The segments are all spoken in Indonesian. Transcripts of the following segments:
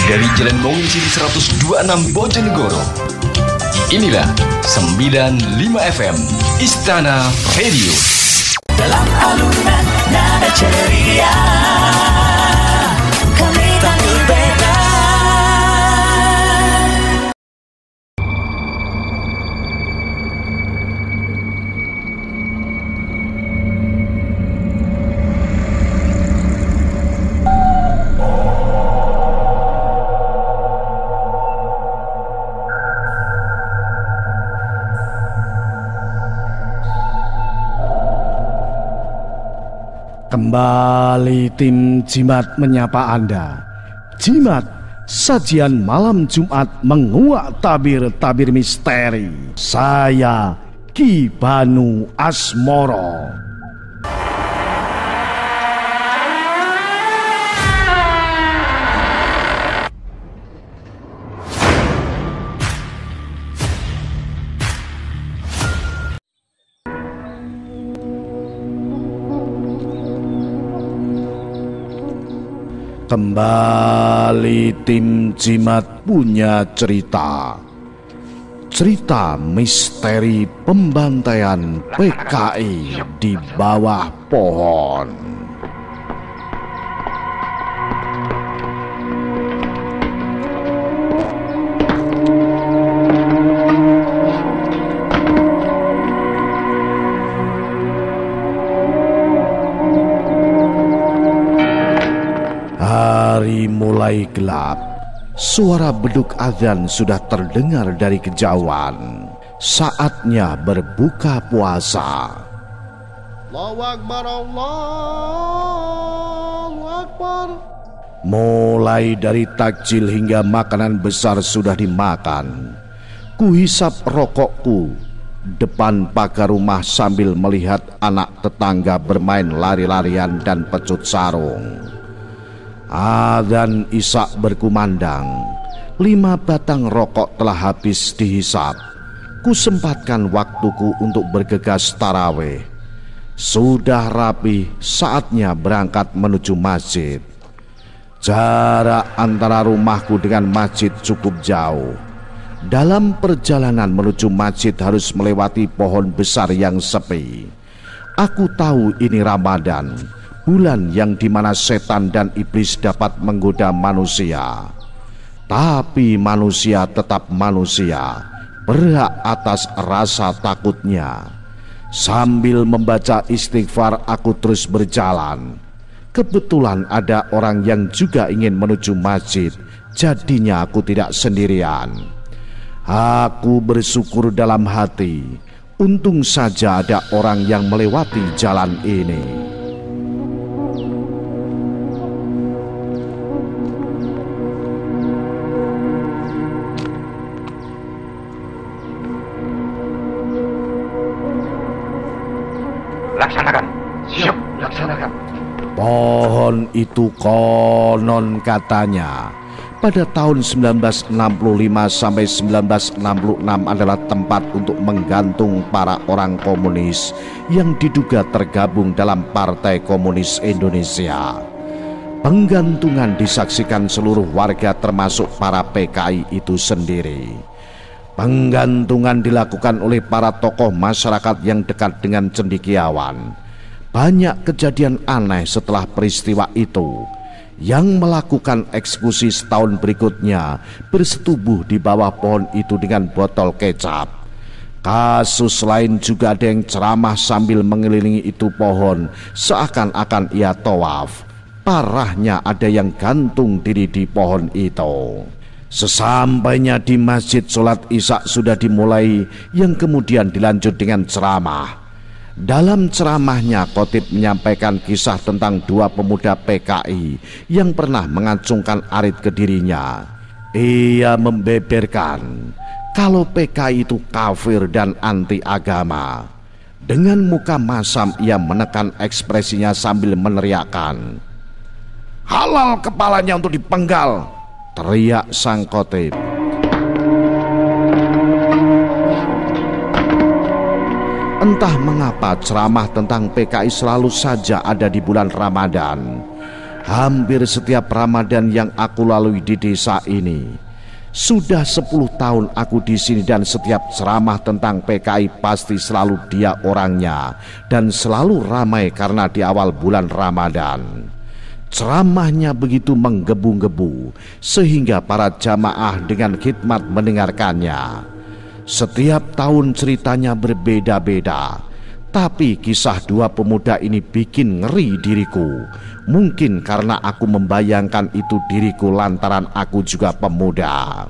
dari Jalan Mongisi 126 Bojonegoro. Inilah 95 FM Istana Radio. Dalam alunan nada ceria, kami tampil beda. Kembali tim Jimat menyapa Anda. Jimat, sajian malam Jumat menguak tabir-tabir misteri. Saya Ki Banu Asmoro. Kembali tim Jimat punya cerita. Cerita misteri pembantaian PKI di bawah pohon. Hari mulai gelap. Suara beduk azan sudah terdengar dari kejauhan. Saatnya berbuka puasa. Allahu Akbar, Allahu Akbar. Mulai dari takjil hingga makanan besar sudah dimakan. Kuhisap rokokku depan pagar rumah sambil melihat anak tetangga bermain lari-larian dan pecut sarung. Adzan Isya berkumandang. 5 batang rokok telah habis dihisap. Kusempatkan waktuku untuk bergegas tarawih. Sudah rapi, saatnya berangkat menuju masjid. Jarak antara rumahku dengan masjid cukup jauh. Dalam perjalanan menuju masjid harus melewati pohon besar yang sepi. Aku tahu ini Ramadan, bulan yang dimana setan dan iblis dapat menggoda manusia. Tapi manusia tetap manusia, berhak atas rasa takutnya. Sambil membaca istighfar aku terus berjalan. Kebetulan ada orang yang juga ingin menuju masjid, jadinya aku tidak sendirian. Aku bersyukur dalam hati, untung saja ada orang yang melewati jalan ini. Laksanakan. Siap, laksanakan. Pohon itu konon katanya pada tahun 1965 sampai 1966 adalah tempat untuk menggantung para orang komunis yang diduga tergabung dalam Partai Komunis Indonesia. Penggantungan disaksikan seluruh warga termasuk para PKI itu sendiri. Penggantungan dilakukan oleh para tokoh masyarakat yang dekat dengan cendekiawan. Banyak kejadian aneh setelah peristiwa itu. Yang melakukan eksekusi setahun berikutnya bersetubuh di bawah pohon itu dengan botol kecap. Kasus lain juga ada yang ceramah sambil mengelilingi itu pohon seakan-akan ia tawaf. Parahnya ada yang gantung diri di pohon itu. Sesampainya di masjid, sholat Isya sudah dimulai yang kemudian dilanjut dengan ceramah. Dalam ceramahnya khotib menyampaikan kisah tentang 2 pemuda PKI yang pernah mengacungkan arit ke dirinya. Ia membeberkan kalau PKI itu kafir dan anti agama. Dengan muka masam ia menekan ekspresinya sambil meneriakkan, "Halal kepalanya untuk dipenggal!" teriak sang khotib. Entah mengapa ceramah tentang PKI selalu saja ada di bulan Ramadan. Hampir setiap Ramadan yang aku lalui di desa ini, sudah 10 tahun aku di sini, dan setiap ceramah tentang PKI pasti selalu dia orangnya dan selalu ramai karena di awal bulan Ramadan. Ceramahnya begitu menggebu-gebu sehingga para jamaah dengan khidmat mendengarkannya. Setiap tahun ceritanya berbeda-beda, tapi kisah dua pemuda ini bikin ngeri diriku. Mungkin karena aku membayangkan itu diriku lantaran aku juga pemuda.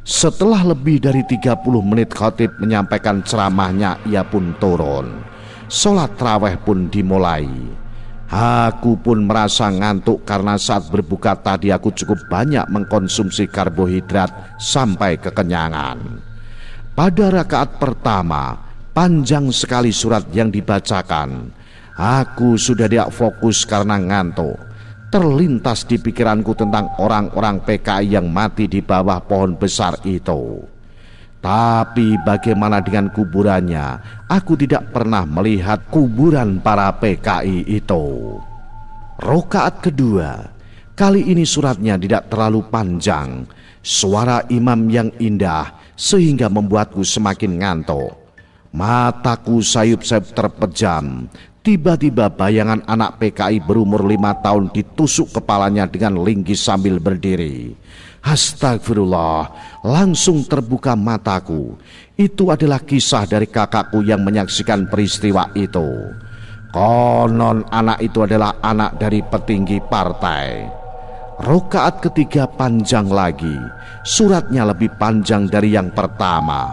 Setelah lebih dari 30 menit khatib menyampaikan ceramahnya, ia pun turun. Sholat tarawih pun dimulai. Aku pun merasa ngantuk karena saat berbuka tadi aku cukup banyak mengkonsumsi karbohidrat sampai kekenyangan. Pada rakaat pertama, panjang sekali surat yang dibacakan. Aku sudah tidak fokus karena ngantuk. Terlintas di pikiranku tentang orang-orang PKI yang mati di bawah pohon besar itu. Tapi bagaimana dengan kuburannya? Aku tidak pernah melihat kuburan para PKI itu. Rakaat kedua, kali ini suratnya tidak terlalu panjang. Suara imam yang indah sehingga membuatku semakin ngantuk. Mataku sayup-sayup terpejam. Tiba-tiba bayangan anak PKI berumur 5 tahun ditusuk kepalanya dengan linggis sambil berdiri. Astagfirullah, langsung terbuka mataku. Itu adalah kisah dari kakakku yang menyaksikan peristiwa itu. Konon anak itu adalah anak dari petinggi partai. Rakaat ketiga panjang lagi. Suratnya lebih panjang dari yang pertama.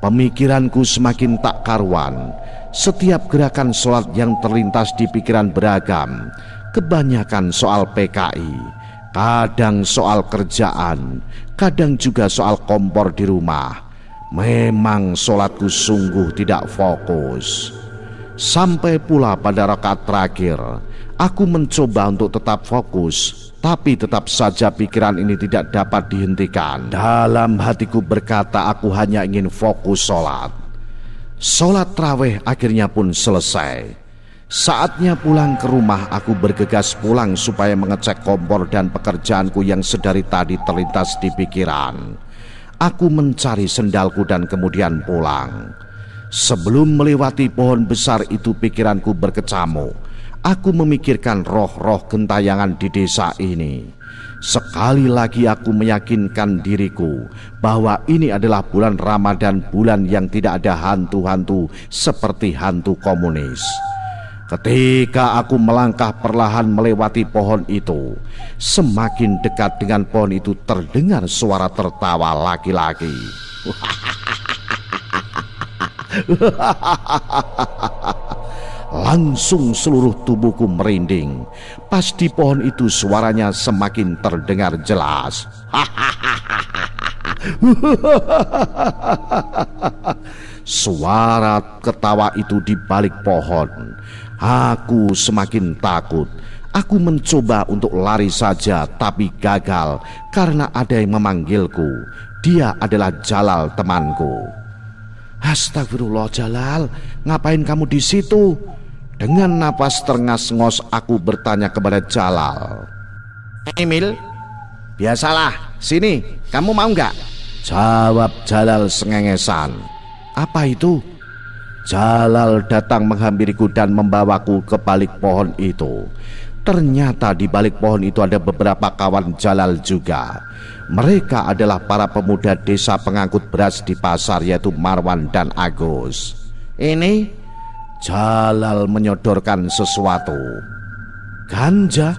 Pemikiranku semakin tak karuan. Setiap gerakan sholat yang terlintas di pikiran beragam. Kebanyakan soal PKI, kadang soal kerjaan, kadang juga soal kompor di rumah. Memang sholatku sungguh tidak fokus. Sampai pula pada rakaat terakhir, aku mencoba untuk tetap fokus, tapi tetap saja pikiran ini tidak dapat dihentikan. Dalam hatiku berkata aku hanya ingin fokus sholat. Sholat tarawih akhirnya pun selesai. Saatnya pulang ke rumah, aku bergegas pulang supaya mengecek kompor dan pekerjaanku yang sedari tadi terlintas di pikiran. Aku mencari sendalku dan kemudian pulang. Sebelum melewati pohon besar itu pikiranku berkecamuk. Aku memikirkan roh-roh gentayangan di desa ini. Sekali lagi aku meyakinkan diriku bahwa ini adalah bulan Ramadan, bulan yang tidak ada hantu-hantu seperti hantu komunis. Ketika aku melangkah perlahan melewati pohon itu, semakin dekat dengan pohon itu terdengar suara tertawa laki-laki. Langsung seluruh tubuhku merinding. Pas di pohon itu suaranya semakin terdengar jelas. Suara ketawa itu di balik pohon. Aku semakin takut. Aku mencoba untuk lari saja tapi gagal karena ada yang memanggilku. Dia adalah Jalal, temanku. Astagfirullah, Jalal, ngapain kamu di situ? Dengan napas terengah-engah aku bertanya kepada Jalal. Emil, biasalah, sini, kamu mau nggak? Jawab Jalal sengengesan. Apa itu? Jalal datang menghampiriku dan membawaku ke balik pohon itu. Ternyata di balik pohon itu ada beberapa kawan Jalal juga. Mereka adalah para pemuda desa pengangkut beras di pasar, yaitu Marwan dan Agus. Ini Jalal menyodorkan sesuatu. Ganja?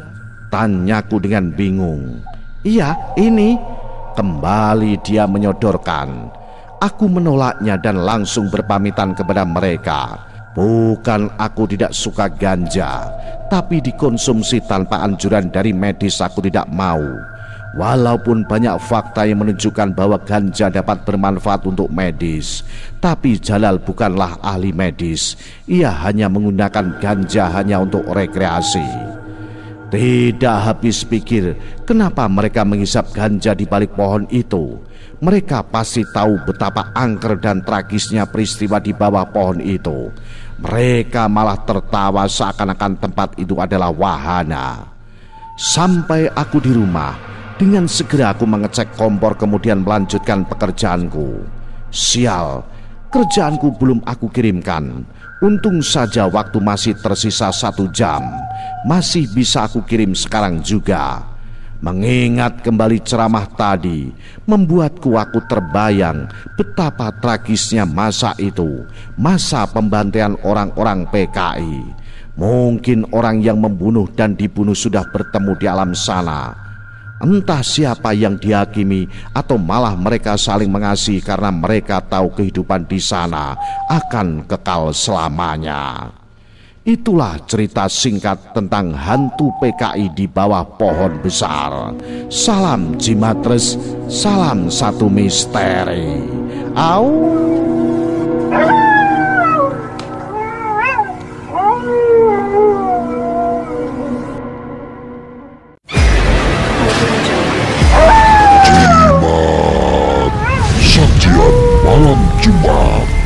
Tanyaku dengan bingung. Iya, ini. Kembali dia menyodorkan. Aku menolaknya dan langsung berpamitan kepada mereka. Bukan aku tidak suka ganja, tapi dikonsumsi tanpa anjuran dari medis aku tidak mau. Walaupun banyak fakta yang menunjukkan bahwa ganja dapat bermanfaat untuk medis, tapi Jalal bukanlah ahli medis. Ia hanya menggunakan ganja hanya untuk rekreasi. Tidak habis pikir kenapa mereka menghisap ganja di balik pohon itu. Mereka pasti tahu betapa angker dan tragisnya peristiwa di bawah pohon itu. Mereka malah tertawa seakan-akan tempat itu adalah wahana. Sampai aku di rumah, dengan segera aku mengecek kompor kemudian melanjutkan pekerjaanku. Sial, kerjaanku belum aku kirimkan. Untung saja waktu masih tersisa 1 jam. Masih bisa aku kirim sekarang juga. Mengingat kembali ceramah tadi, membuatku aku terbayang betapa tragisnya masa itu, masa pembantaian orang-orang PKI. Mungkin orang yang membunuh dan dibunuh sudah bertemu di alam sana. Entah siapa yang dihakimi atau malah mereka saling mengasihi karena mereka tahu kehidupan di sana akan kekal selamanya. Itulah cerita singkat tentang hantu PKI di bawah pohon besar. Salam Jimatres, salam satu misteri. Au. Sajian malam Jumat